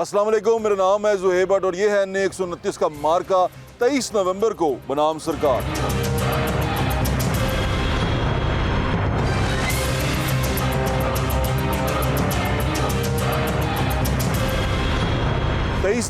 अस्सलाम वालेकुम, मेरा नाम है ज़ुहैब भट्ट और ये है NA 129 का मार्का 23 नवंबर को बनाम सरकार।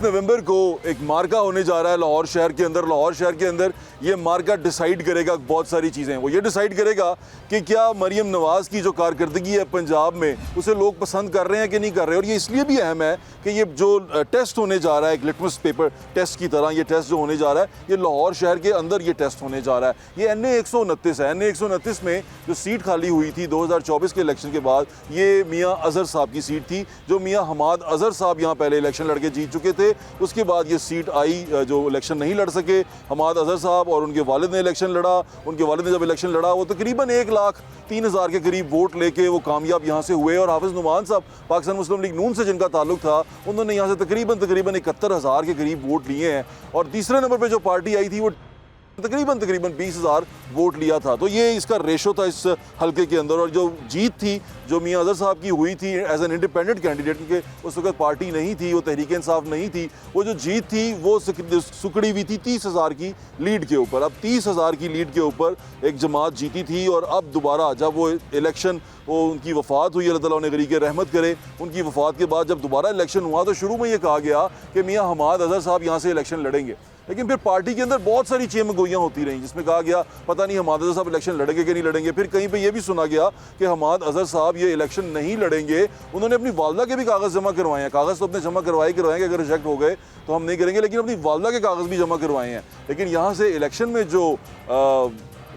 नवंबर को एक मार्का होने जा रहा है लाहौर शहर के अंदर। लाहौर शहर के अंदर ये मार्का डिसाइड करेगा बहुत सारी चीज़ें। वो ये डिसाइड करेगा कि क्या मरियम नवाज़ की जो कारकर्दगी है पंजाब में उसे लोग पसंद कर रहे हैं कि नहीं कर रहे। और ये इसलिए भी अहम है कि ये जो टेस्ट होने जा रहा है एक लिटमस पेपर टेस्ट की तरह ये टेस्ट जो होने जा रहा है ये लाहौर शहर के अंदर ये टेस्ट होने जा रहा है। ये NA 129 है। NA 129 में जो सीट खाली हुई थी 2024 के इलेक्शन के बाद ये मियाँ अज़हर साहब की सीट थी, जो मियाँ हमाद अज़हर साहब यहाँ पहले इलेक्शन लड़के जीत चुके थे। उसके बाद ये सीट आई, जो इलेक्शन नहीं लड़ सके हमाद अज़हर साहब और उनके वालिद ने इलेक्शन लड़ा। उनके वालिद ने जब इलेक्शन लड़ा वो तकरीबन 1,03,000 के करीब वोट लेके वो कामयाब यहाँ से हुए। और हाफिज़ नुमान साहब पाकिस्तान मुस्लिम लीग नून से जिनका ताल्लुक था उन्होंने यहाँ से तकरीबन 71,000 के करीब वोट लिए हैं। और तीसरे नंबर पर जो पार्टी आई थी वो तकरीबन 20,000 वोट लिया था। तो ये इसका रेशो था इस हल्के के अंदर। और जो जीत थी जो मियाँ अज़हर साहब की हुई थी एज एन इंडिपेंडेंट कैंडिडेट, क्योंकि उस वक्त पार्टी नहीं थी, वो तहरीक इंसाफ नहीं थी, वो जो जीत थी वो सुकड़ी हुई थी 30,000 की लीड के ऊपर। अब 30,000 की लीड के ऊपर एक जमात जीती थी। और अब दोबारा जब वो इलेक्शन वो उनकी वफ़ात हुई, अल्लाह ताला उन्हें गरीक़ रहमत करे, उनकी वफ़ात के बाद जब दोबारा इलेक्शन हुआ तो शुरू में ये कहा गया कि मियाँ हमाद अज़हर साहब यहाँ से इलेक्शन लड़ेंगे। लेकिन फिर पार्टी के अंदर बहुत सारी चेमगोइयाँ होती रहीं जिसमें कहा गया पता नहीं हमाद अज़हर साहब इलेक्शन लड़ेंगे कि नहीं लड़ेंगे। फिर कहीं पे ये भी सुना गया कि हमाद अज़हर साहब ये इलेक्शन नहीं लड़ेंगे। उन्होंने अपनी वालदा के भी कागज़ जमा करवाए हैं। कागज़ तो अपने जमा करवाए कि अगर रिजेक्ट हो गए तो हम नहीं करेंगे, लेकिन अपनी वालदा के कागज़ भी जमा करवाए हैं। लेकिन यहाँ से इलेक्शन में जो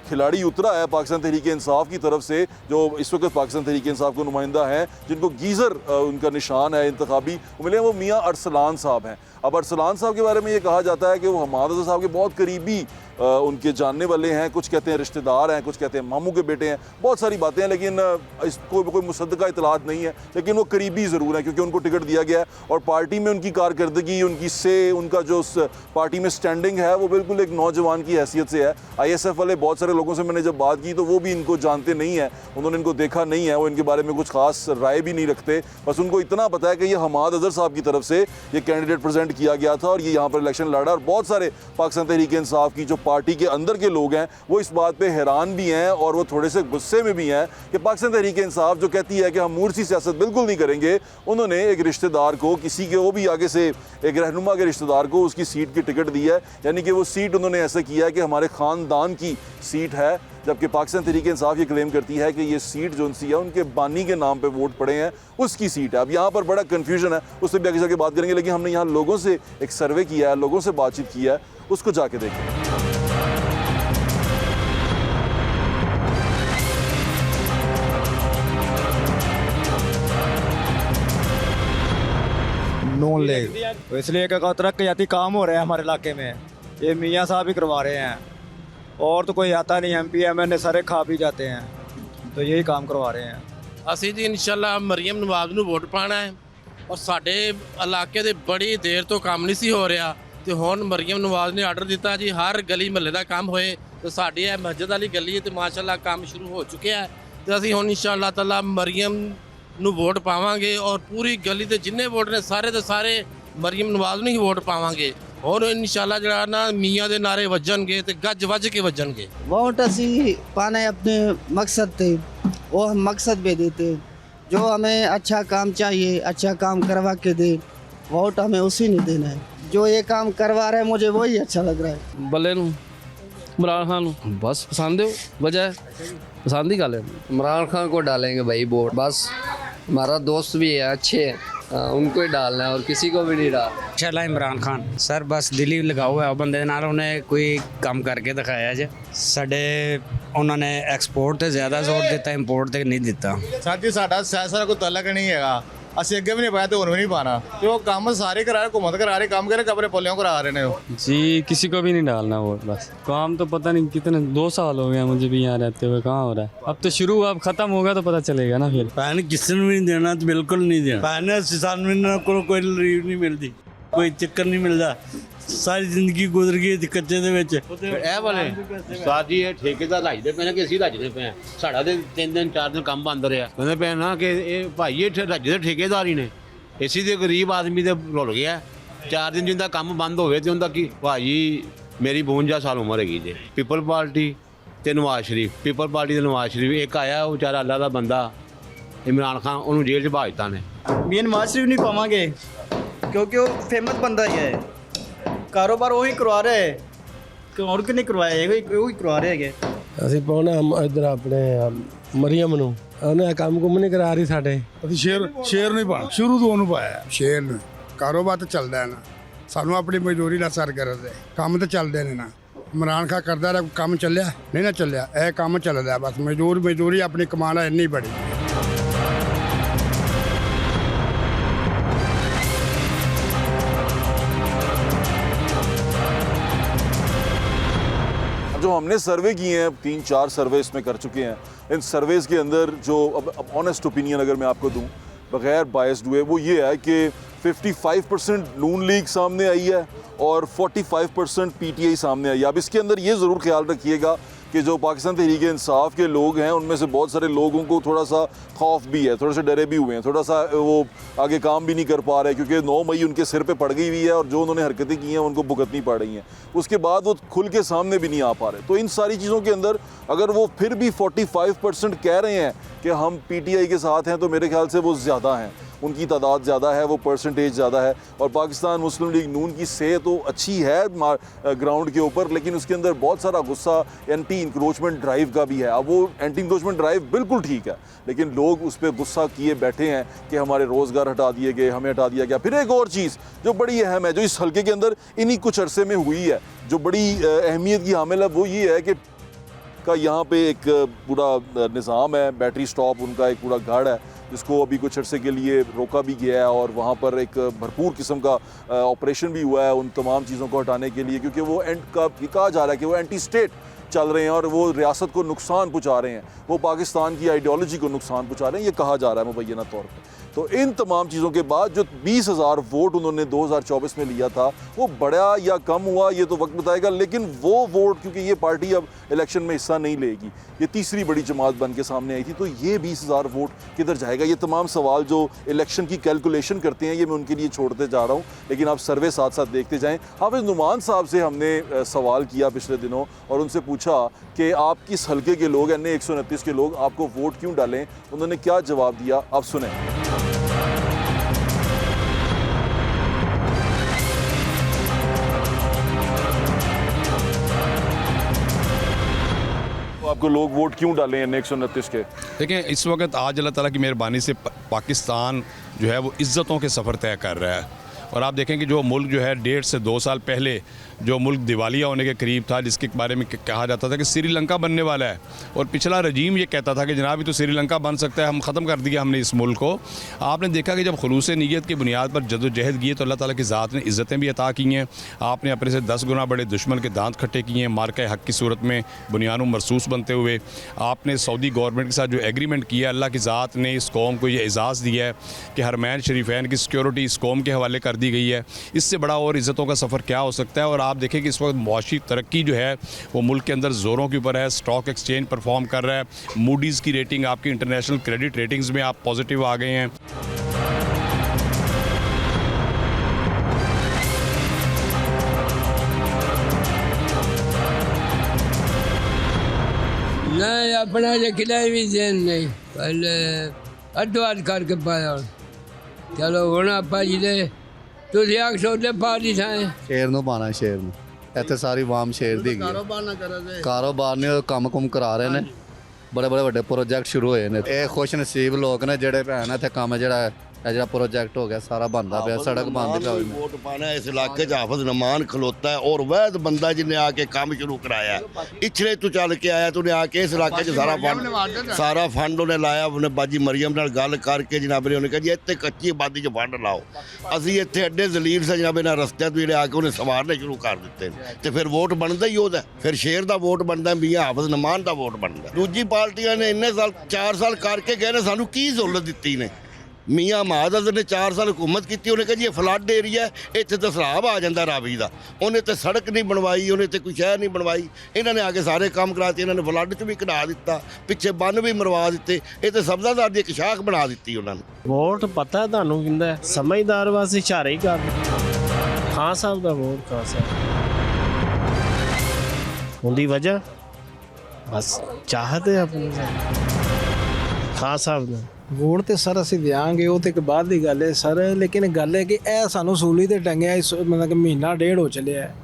खिलाड़ी उतरा है पाकिस्तान तहरीक इंसाफ की तरफ से, जो इस वक्त पाकिस्तान तहरीक इंसाफ को नुमाइंदा हैं, जिनको गीज़र उनका निशान है इंतखाबी मिले, वो मियाँ अरसलान साहब हैं। अब अरसलान साहब के बारे में ये कहा जाता है कि वो हमाद अज़हर साहब के बहुत करीबी उनके जानने वाले हैं। कुछ कहते हैं रिश्तेदार हैं, कुछ कहते हैं मामू के बेटे हैं, बहुत सारी बातें हैं, लेकिन इसको कोई मुसद्दका इतलात नहीं है। लेकिन वो करीबी ज़रूर है क्योंकि उनको टिकट दिया गया है और पार्टी में उनकी कारकर्दगी, उनकी उनका जो पार्टी में स्टैंडिंग है वो बिल्कुल एक नौजवान की हैसियत से है। ISF वाले बहुत सारे लोगों से मैंने जब बात की तो वो भी इनको जानते नहीं है, उन्होंने इनको देखा नहीं है, वो इनके बारे में कुछ खास राय भी नहीं रखते। बस उनको इतना पता है कि ये हमाद अज़हर साहब की तरफ से ये कैंडिडेट प्रेजेंट किया गया था और ये यहाँ पर इलेक्शन लड़ा। और बहुत सारे पाकिस्तान तहरीक इंसाफ की जो पार्टी के अंदर के लोग हैं वो इस बात पे हैरान भी हैं और वो थोड़े से गुस्से में भी हैं कि पाकिस्तान तहरीक इंसाफ जो कहती है कि हम मूर्सी सियासत बिल्कुल नहीं करेंगे, उन्होंने एक रिश्तेदार को, किसी के वो भी आगे से एक रहनुमा के रिश्तेदार को उसकी सीट की टिकट दी है। यानी कि वो सीट उन्होंने ऐसा किया है कि हमारे ख़ानदान की सीट है, जबकि पाकिस्तान तहरीक इंसाफ ये क्लेम करती है कि ये सीट जो उनसी है उनके बानी के नाम पे वोट पड़े हैं उसकी सीट है। अब यहाँ पर बड़ा कन्फ्यूजन है, उससे भी आगे जाके बात करेंगे। लेकिन हमने यहाँ लोगों से एक सर्वे किया है, लोगों से बातचीत किया है, उसको जाके देखें। नॉन लेग तो इसलिए क्या तरक्याती काम हो रहे हैं हमारे इलाके में, ये मियाँ साहब ही करवा रहे हैं और तो कोई आता नहीं। MP MNA सारे खा पी जाते हैं, तो यही काम करवा रहे हैं। ਅਸੀਂ ਜੀ ਇਨਸ਼ਾਅੱਲਾ ਮਰੀਮ ਨਵਾਜ਼ ਨੂੰ ਵੋਟ ਪਾਣਾ ਹੈ ਔਰ ਸਾਡੇ ਇਲਾਕੇ ਦੇ ਬੜੀ ਦੇਰ ਤੋਂ ਕੰਮ ਨਹੀਂ ਸੀ ਹੋ ਰਿਹਾ ਤੇ ਹੁਣ ਮਰੀਮ ਨਵਾਜ਼ ਨੇ ਆਰਡਰ ਦਿੱਤਾ ਜੀ ਹਰ ਗਲੀ ਮਹੱਲੇ ਦਾ ਕੰਮ ਹੋਏ। ਤੇ ਸਾਡੀ ਇਹ ਮਸਜਿਦ ਵਾਲੀ ਗਲੀ ਤੇ ਮਾਸ਼ਾਅੱਲਾ ਕੰਮ ਸ਼ੁਰੂ ਹੋ ਚੁੱਕਿਆ ਹੈ ਤੇ ਅਸੀਂ ਹੁਣ ਇਨਸ਼ਾਅੱਲਾ ਤਾਲਾ ਮਰੀਮ ਨੂੰ ਵੋਟ ਪਾਵਾਂਗੇ ਔਰ ਪੂਰੀ ਗਲੀ ਦੇ ਜਿੰਨੇ ਵੋਟ ਨੇ ਸਾਰੇ ਦੇ ਸਾਰੇ ਮਰੀਮ ਨਵਾਜ਼ ਨੂੰ ਹੀ ਵੋਟ ਪਾਵਾਂਗੇ। और इंशाल्लाह जरा ना मियाँ दे नारे वजनगे तो गज वज के वजनगे। वोट असी पाने अपने मकसद थे वो हम मकसद भी देते, जो हमें अच्छा काम चाहिए अच्छा काम करवा के दे, वोट हमें उसी ने देना है। जो ये काम करवा रहे हैं मुझे वही अच्छा लग रहा है। बल्ले इमरान खान बस पसंद है, वजह पसंद ही गल है। इमरान खान को डालेंगे भाई वोट, बस हमारा दोस्त भी है, अच्छे हैं, उनको ही डालना है और किसी को भी नहीं डालना। इंशाल्लाह इमरान खान सर बस दिल ही लगा हुआ है बंदे नाल, उन्हें कोई काम करके दिखाया जे साडे उन्होंने एक्सपोर्ट ਤੇ ਜ਼ਿਆਦਾ ਜ਼ੋਰ ਦਿੱਤਾ, ਇੰਪੋਰਟ ਤੇ ਨਹੀਂ ਦਿੱਤਾ। ਸਾਡੀ ਸਾਡਾ ਸਿਆਸਤ ਨਾਲ ਕੋਈ ਤਾਲੁਕ ਨਹੀਂ ਹੈਗਾ, ਅਸੀਂ ਅੱਗੇ ਵੀ ਨਹੀਂ ਪਾਇਆ ਤੇ ਹੁਣ ਵੀ नहीं पाना। ਤੇ ਉਹ ਕੰਮ ਸਾਰੇ ਕਰਾ ਰਹੇ, हुकूमत करा रहे, काम करे कपड़े पोलियों करा रहे हैं जी, किसी को भी नहीं डालना वोट। बस काम तो पता नहीं कितने 2 साल हो गए मुझे भी यहाँ रहते हुए, कहाँ हो रहा है। अब तो शुरू, अब खत्म होगा तो पता चलेगा ना। फिर पैन किसी ने भी नहीं देना, तो बिल्कुल नहीं देना। पैन किसान को कोई लीव नहीं मिलती, कोई चक्कर नहीं मिलता, सारी जिंदगी गुजर गई कच्चे ਦੇ ਵਿੱਚ। ਇਹ ਵਾਲੇ ਸਾਡੀ ਇਹ ਠੇਕੇਦਾਰ ਲਾਈਦੇ ਪਏ ਨੇ ਕਿ ਅਸੀਂ ਰੱਜਦੇ ਪਏ ਆ, ਸਾਡਾ ਤੇ 3 ਦਿਨ 4 ਦਿਨ ਕੰਮ ਬੰਦ ਰਿਹਾ। ਕਹਿੰਦੇ ਪਏ ਨਾ ਕਿ ਇਹ ਭਾਈ ਇਹ ਰੱਜਦੇ ਠੇਕੇਦਾਰ ਹੀ ਨੇ, ਇਸੀ ਦੇ ਗਰੀਬ ਆਦਮੀ ਦੇ ਰੁਲ ਗਿਆ 4 ਦਿਨ ਜਿੰਦਾ ਕੰਮ ਬੰਦ ਹੋਵੇ ਤੇ ਉਹਦਾ ਕੀ ਭਾਜੀ ਮੇਰੀ 52 ਸਾਲ ਉਮਰ ਹੈਗੀ ਜੇ ਪੀਪਲ ਪਾਰਟੀ ਤੇ ਨਵਾਜ਼ ਸ਼ਰੀਫ ਪੀਪਲ ਪਾਰਟੀ ਤੇ ਨਵਾਜ਼ ਸ਼ਰੀਫ ਇੱਕ ਆਇਆ ਉਹ ਵਿਚਾਰਾ ਅੱਲਾ ਦਾ ਬੰਦਾ ਇਮਰਾਨ ਖਾਨ ਉਹਨੂੰ ਜੇਲ੍ਹ 'ਚ ਭਾਜਤਾ ਨੇ ਵੀ ਨਵਾਜ਼ ਸ਼ਰੀਫ ਨਹੀਂ ਪਾਵਾਂਗੇ ਕਿਉਂਕਿ ਉਹ ਫੇਮਸ ਬੰਦਾ ਹੀ ਹੈ ਕਾਰੋਬਾਰ ਉਹੀ ਕਰਵਾ ਰਿਹਾ ਹੈ ਕਿ ਹੋਰ ਕਿ ਨਹੀਂ ਕਰਵਾਇਆ ਉਹੀ ਕਰਵਾ ਰਹੇ ਹੈਗੇ ਅਸੀਂ ਪਾਉਣਾ ਇੱਧਰ ਆਪਣੇ ਮਰੀਮ ਨੂੰ ਉਹਨੇ ਕੰਮ ਕੁੰਮ ਨਹੀਂ ਕਰਾ ਰਹੀ ਸਾਡੇ ਅਸੀਂ ਸ਼ੇਰ ਨਹੀਂ ਪਾ ਸ਼ੁਰੂ ਤੋਂ ਉਹਨੂੰ ਪਾਇਆ ਸ਼ੇਰ ਨੂੰ ਕਾਰੋਬਾਰ ਤਾਂ ਚੱਲਦਾ ਹੈ ਨਾ ਸਾਨੂੰ ਆਪਣੀ ਮਜ਼ਦੂਰੀ ਨਾਲ ਸਰ ਕਰਦੇ ਕੰਮ ਤਾਂ ਚੱਲਦੇ ਨੇ ਨਾ ਇਮਰਾਨ ਖਾਨ ਕਰਦਾ ਰਿਹਾ ਕੰਮ ਚੱਲਿਆ ਨਹੀਂ ਨਾ ਚੱਲਿਆ ਇਹ ਕੰਮ ਚੱਲਦਾ ਬਸ ਮਜ਼ਦੂਰੀ ਆਪਣੀ ਕਮਾਣਾ ਇੰਨੀ ਬੜੀ जो हमने सर्वे किए हैं 3-4 सर्वे इसमें कर चुके हैं इन सर्वेज़ के अंदर जो अब ऑनेस्ट ओपिनियन अगर मैं आपको दूं बगैर बायस्ड हुए वो ये है कि 55% नून लीग सामने आई है और 45% पीटीआई सामने आई है। अब इसके अंदर ये ज़रूर ख्याल रखिएगा कि जो पाकिस्तान तहरीक इंसाफ के लोग हैं उनमें से बहुत सारे लोगों को थोड़ा सा खौफ भी है, थोड़े से डरे भी हुए हैं, थोड़ा सा वो आगे काम भी नहीं कर पा रहे क्योंकि 9 मई उनके सिर पे पड़ गई हुई है और जो उन्होंने हरकतें की हैं उनको भुगतनी पड़ रही हैं। उसके बाद वो खुल के सामने भी नहीं आ पा रहे। तो इन सारी चीज़ों के अंदर अगर वो फिर भी 45% कह रहे हैं कि हम पीटीआई के साथ हैं तो मेरे ख्याल से वो ज़्यादा हैं, उनकी तादाद ज़्यादा है, वो परसेंटेज ज़्यादा है। और पाकिस्तान मुस्लिम लीग नून की सेहत तो अच्छी है ग्राउंड के ऊपर, लेकिन उसके अंदर बहुत सारा गुस्सा एंटी इंक्रोचमेंट ड्राइव का भी है। अब वो एंटी इंक्रोचमेंट ड्राइव बिल्कुल ठीक है, लेकिन लोग उस पर गुस्सा किए बैठे हैं कि हमारे रोज़गार हटा दिए गए, हमें हटा दिया गया। फिर एक और चीज़ जो बड़ी अहम है, जो इस हल्के के अंदर इन्हीं कुछ अरसे में हुई है, जो बड़ी अहमियत की हामिल है, वो ये है कि का यहाँ पे एक पूरा निज़ाम है, बैटरी स्टॉप उनका एक पूरा गढ़ है जिसको अभी कुछ अरसे के लिए रोका भी गया है और वहाँ पर एक भरपूर किस्म का ऑपरेशन भी हुआ है उन तमाम चीज़ों को हटाने के लिए, क्योंकि वो कहा जा रहा है कि वो एंटी स्टेट चल रहे हैं और वो रियासत को नुकसान पहुँचा रहे हैं, वो पाकिस्तान की आइडियोलॉजी को नुकसान पहुँचा रहे हैं, ये कहा जा रहा है मुबैना तौर पर। तो इन तमाम चीज़ों के बाद जो 20,000 वोट उन्होंने 2024 में लिया था वो बढ़ा या कम हुआ ये तो वक्त बताएगा, लेकिन वो वोट क्योंकि ये पार्टी अब इलेक्शन में हिस्सा नहीं लेगी, ये तीसरी बड़ी जमात बन के सामने आई थी, तो ये 20,000 वोट किधर जाएगा? ये तमाम सवाल जो इलेक्शन की कैलकुलेशन करते हैं ये मैं उनके लिए छोड़ते जा रहा हूँ, लेकिन आप सर्वे साथ साथ देखते जाएँ। हाफिज़ नुमान साहब से हमने सवाल किया पिछले दिनों और उनसे पूछा कि आप किस हल्के के लोग NA 129 के लोग आपको वोट क्यों डालें, उन्होंने क्या जवाब दिया आप सुने। आपको लोग वोट क्यों डालें NA 129 के? देखें, इस वक्त आज अल्लाह ताला की मेहरबानी से पाकिस्तान जो है वो इज़्ज़तों के सफ़र तय कर रहा है और आप देखें कि जो मुल्क जो है 1.5 से 2 साल पहले जो मुल्क दिवालिया होने के करीब था, जिसके बारे में कहा जाता था कि श्रीलंका बनने वाला है और पिछला रजीम ये कहता था कि जनाब ये तो श्रीलंका बन सकता है, हम ख़त्म कर दिया हमने इस मुल्क को। आपने देखा कि जब खुलूस नीयत की बुनियाद पर जदोजहद की तो अल्लाह ताला की ज़ात ने इज़्ज़तें भी अता की हैं। आपने अपने से 10 गुना बड़े दुश्मन के दांत खट्टे किए हैं, मार्का हक़ की सूरत में बुनियान मरसूस बनते हुए। आपने सऊदी गवर्नमेंट के साथ जो एग्रीमेंट किया, अल्लाह की ज़ात ने इस कौम को ये एजाज़ दिया है कि हरमैन शरीफैन की सिक्योरिटी इस कौम के हवाले कर दी गई है। इससे बड़ा और इज़्ज़तों का सफ़र क्या हो सकता है? और आप देखें कि इस वक्त मुआशी तरक्की जो है वो मुल्क के अंदर ज़ोरों के ऊपर है, स्टॉक एक्सचेंज परफॉर्म कर रहा है, मूडीज़ की रेटिंग आपकी इंटरनेशनल क्रेडिट रेटिंग्स में आप पॉजिटिव आ गए हैं। नहीं अपना लिखना भी देन नहीं, पहले अडवाद करके पाया चलो होना भाजी दे ਤੁਸੀਂ ਆਖ ਸੋਦੇ ਪਾਰਟੀ ਥਾਂ ਸ਼ੇਰ ਨੂੰ ਪਾਣਾ, ਸ਼ੇਰ ਨੂੰ। ਇੱਥੇ ਸਾਰੀ ਆਵਾਮ ਸ਼ੇਰ ਦੀ ਹੈਗੀ। ਕਾਰੋਬਾਰ ਨਾ ਕਰਦੇ, ਕਾਰੋਬਾਰ ਨੇ ਕੰਮ ਕੁਮ ਕਰਾ ਰਹੇ ਨੇ, ਬੜੇ ਵੱਡੇ ਪ੍ਰੋਜੈਕਟ ਸ਼ੁਰੂ ਹੋਏ ਨੇ। ਇਹ ਖੁਸ਼ ਨਸੀਬ ਲੋਕ ਨੇ ਜਿਹੜੇ ਭੈਣ ਇੱਥੇ ਕੰਮ ਜਿਹੜਾ प्रोजेक्ट हो गया सारा बनता पे, सड़क बंद पे हुई। वोट पाना इस इलाके च हाफिज नमान खलोता है और वैद बंदा जिन्हें आके काम शुरू कराया, इछले तो चल के आया तो उन्हें आके इस इलाके च सारा फंड उन्हें लाया। उन्हें बाजी मरियम नाल गल करके जनाब ने उन्हें कहा जी इतने कच्ची आबादी च फंड लाओ, असी इतने एडे जलील से जनाब इन्हें रस्तियां तो जिहड़े आके उन्हें सवारने शुरू कर दिते, तो फिर वोट बनता ही ओहदा, फिर शेर का वोट बनता मियाँ हाफिज नमान का वोट बनता। दूजी पार्टियां ने इन्ने साल 4 साल करके गए ने, सानू की सहूलत दित्ती ने? ਮੀਆਂ ਮਹਾਦਲ ਨੇ 4 ਸਾਲ हुकूमत की, ਉਹਨੇ ਕਿਹਾ ਜੀ ਇਹ ਫਲੱਡ ਏਰੀਆ ਇੱਥੇ ਤਾਂ ਸਰਾਬ ਆ ਜਾਂਦਾ ਰਾਵੀ ਦਾ। ਉਹਨੇ ਤੇ ਸੜਕ ਨਹੀਂ ਬਣਵਾਈ, ਉਹਨੇ ਤੇ ਕੋਈ ਸ਼ਹਿਰ ਨਹੀਂ ਬਣਵਾਈ। ਇਹਨਾਂ ਨੇ ਆ ਕੇ ਸਾਰੇ ਕੰਮ ਕਰਾਤੇ, ਇਹਨਾਂ ਨੇ ਫਲੱਡ 'ਚ ਵੀ ਕਢਾ ਦਿੱਤਾ, ਪਿੱਛੇ ਬੰਨ ਵੀ ਮਰਵਾ ਦਿੱਤੇ। ਇਹ ਤੇ ਸਬਜ਼ਾਦਾਰ ਦੀ ਇੱਕ ਸ਼ਾਖ ਬਣਾ ਦਿੱਤੀ ਉਹਨਾਂ ਨੇ। ਵੋਟ ਪਤਾ ਤੁਹਾਨੂੰ ਕਿੰਦਾ ਹੈ, ਸਮਝਦਾਰ ਵਾਸਤੇ ਇਸ਼ਾਰੇ ਹੀ ਕਰ ਖਾਨ ਸਾਹਿਬ ਦਾ ਵੋਟ ਖਾਨ ਸਾਹਿਬ ਉਹਦੀ ਵਜ੍ਹਾ ਬਸ ਚਾਹਤੇ ਆਪਣੀ ਖਾਨ ਸਾਹਿਬ ਦਾ ਵੋਟ ਤੇ ਸਰ ਅਸੀਂ ਦਿਆਂਗੇ, ਉਹ ਤੇ ਇੱਕ ਬਾਅਦ ਦੀ ਗੱਲ ਹੈ ਸਰ। ਲੇਕਿਨ ਗੱਲ ਹੈ ਕਿ ਇਹ ਸਾਨੂੰ ਸੂਲੀ ਤੇ ਟੰਗਿਆ ਮਤਲਬ ਕਿ ਮਹੀਨਾ ਡੇਢ ਹੋ ਚੱਲਿਆ ਹੈ।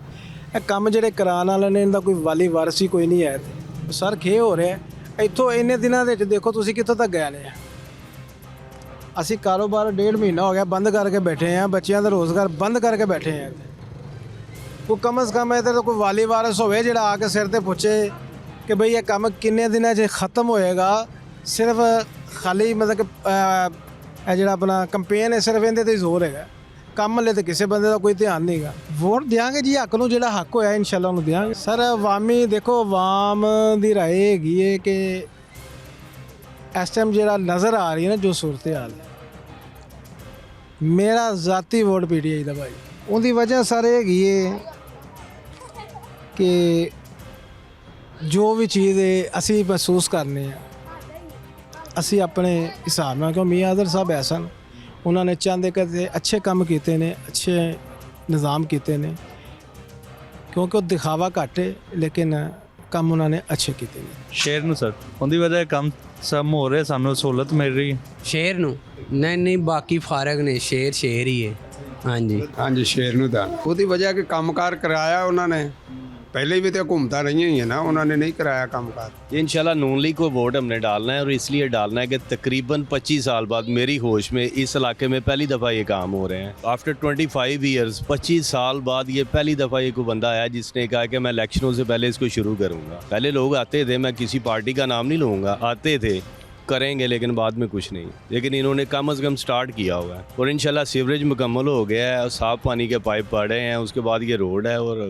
ਇਹ ਕੰਮ ਜਿਹੜੇ ਕਰਾਉਣ ਵਾਲੇ ਨੇ ਇਹਦਾ ਕੋਈ ਵਾਲੀ ਵਾਰਸੀ ਕੋਈ ਨਹੀਂ ਹੈ ਸਰ। ਖੇ ਹੋ ਰਿਹਾ ਇੱਥੋਂ ਇੰਨੇ ਦਿਨਾਂ ਦੇ ਵਿੱਚ ਦੇਖੋ ਤੁਸੀਂ ਕਿੱਥੋਂ ਤੱਕ ਗਏ ਨੇ। ਅਸੀਂ ਕਾਰੋਬਾਰ ਡੇਢ ਮਹੀਨਾ ਹੋ ਗਿਆ ਬੰਦ ਕਰਕੇ ਬੈਠੇ ਹਾਂ, ਬੱਚਿਆਂ ਦਾ ਰੋਜ਼ਗਾਰ ਬੰਦ ਕਰਕੇ ਬੈਠੇ ਹਾਂ। ਕੋਈ ਕਮ ਸੇ ਕਮ ਇਹਦੇ ਕੋਈ ਵਾਲੀ ਵਾਰਸ ਹੋਵੇ ਜਿਹੜਾ ਆ ਕੇ ਸਿਰ ਤੇ ਪੁੱਛੇ ਕਿ ਬਈ ਇਹ ਕੰਮ ਕਿੰਨੇ ਦਿਨਾਂ 'ਚ ਖਤਮ ਹੋਏਗਾ। ਸਿਰਫ ਖਾਲੀ ਮਤਲਬ ਕਿ ਇਹ ਜਿਹੜਾ ਆਪਣਾ ਕੰਪੇਨ ਹੈ ਸਿਰਫ ਇਹਦੇ 'ਤੇ ਜ਼ੋਰ ਹੈਗਾ, ਕੰਮ ਵਾਲੇ ਤੇ ਕਿਸੇ ਬੰਦੇ ਦਾ ਕੋਈ ਧਿਆਨ ਨਹੀਂ ਹੈਗਾ। ਵੋਟ ਦਿਆਂਗੇ ਜੀ, ਹੱਕ ਨੂੰ ਜਿਹੜਾ ਹੱਕ ਹੋਇਆ ਇਨਸ਼ਾਅੱਲਾ ਉਹਨੂੰ ਦਿਆਂਗੇ ਸਰ। ਅਵਾਮੀ ਦੇਖੋ ਅਵਾਮ ਦੀ ਰਾਏ ਹੈਗੀ ਹੈ ਕਿ ਇਸ ਟਾਈਮ ਜਿਹੜਾ ਨਜ਼ਰ ਆ ਰਹੀ ਹੈ ਨਾ ਜੋ ਸੂਰਤ ਹਾਲ ਹੈ, ਮੇਰਾ ਜ਼ਾਤੀ ਵੋਟ PTI ਦਾ ਭਾਈ। ਉਹਦੀ ਵਜ੍ਹਾ ਸਰ ਇਹ ਹੈਗੀ ਹੈ ਕਿ ਜੋ ਵੀ ਚੀਜ਼ ਅਸੀਂ ਮਹਿਸੂਸ ਕਰਨੇ ਆ ਅਸੀਂ ਆਪਣੇ ਹਿਸਾਬ ਨਾਲ, ਕਿਉਂ ਮੀਆਂ ਆਦਰ ਸਾਹਿਬ ਐਸਾ ਉਹਨਾਂ ਨੇ ਚਾਹੁੰਦੇ ਕਿ ਅੱਛੇ ਕੰਮ ਕੀਤੇ ਨੇ, ਅੱਛੇ ਨਿਜ਼ਾਮ ਕੀਤੇ ਨੇ, ਕਿਉਂਕਿ ਉਹ ਦਿਖਾਵਾ ਘੱਟ ਹੈ ਲੇਕਿਨ ਕੰਮ ਉਹਨਾਂ ਨੇ ਅੱਛੇ ਕੀਤੇ ਨੇ। ਸ਼ੇਰ ਨੂੰ ਸਰ ਉਹਦੀ ਵਜ੍ਹਾ ਕੰਮ ਸਮ ਹੋ ਰਿਹਾ, ਸਾਨੂੰ ਸਹੂਲਤ ਮਿਲ ਰਹੀ। ਸ਼ੇਰ ਨੂੰ ਨਹੀਂ ਬਾਕੀ ਫਾਰਗ ਨੇ, ਸ਼ੇਰ ਹੀ ਹੈ। ਹਾਂਜੀ ਸ਼ੇਰ ਨੂੰ ਤਾਂ ਉਹਦੀ ਵਜ੍ਹਾ ਕਿ ਕੰਮਕਾਰ ਕਰਾਇਆ ਉਹਨਾਂ ਨੇ, पहले भी तो घूमता रही ही है ना, उन्होंने नहीं कराया कामकाज। इंशाल्लाह नून लीग को वोट हमने डालना है और इसलिए डालना है कि तकरीबन 25 साल बाद मेरी होश में इस इलाके में पहली दफ़ा ये काम हो रहे हैं। आफ्टर 25 ईयर्स 25 साल बाद ये पहली दफ़ा ये कोई बंदा आया जिसने कहा कि मैं इलेक्शनों से पहले इसको शुरू करूँगा। पहले लोग आते थे, मैं किसी पार्टी का नाम नहीं लूँगा, आते थे करेंगे लेकिन बाद में कुछ नहीं, लेकिन इन्होंने कम अज़ कम स्टार्ट किया हुआ है और इंशाल्लाह सीवरेज मुकम्मल हो गया है और साफ़ पानी के पाइप पड़े हैं, उसके बाद ये रोड है। और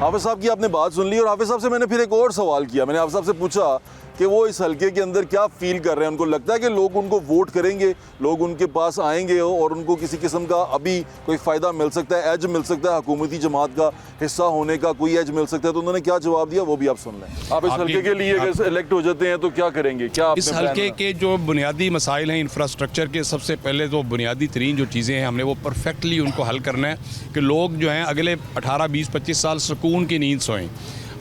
हाफिज़ साहब की आपने बात सुन ली और हाफिज़ साहब से मैंने फिर एक और सवाल किया। मैंने हाफिज़ साहब से पूछा कि वो इस हलके के अंदर क्या फ़ील कर रहे हैं। उनको लगता है कि लोग उनको वोट करेंगे, लोग उनके पास आएंगे और उनको किसी किस्म का अभी कोई फ़ायदा मिल सकता है, एज मिल सकता है, हुकूमती जमात का हिस्सा होने का कोई एज मिल सकता है। तो उन्होंने क्या जवाब दिया वो भी आप सुन लें। आप इस हलके के लिए अगर इलेक्ट हो जाते हैं तो क्या करेंगे, क्या इस हलके के जो बुनियादी मसाइल हैं इंफ्रास्ट्रक्चर के, सबसे पहले तो बुनियादी तरीन जो चीज़ें हैं हमने वो परफेक्टली उनको हल करना है कि लोग जो हैं अगले 18, 20, 25 साल सुकून की नींद सोएं।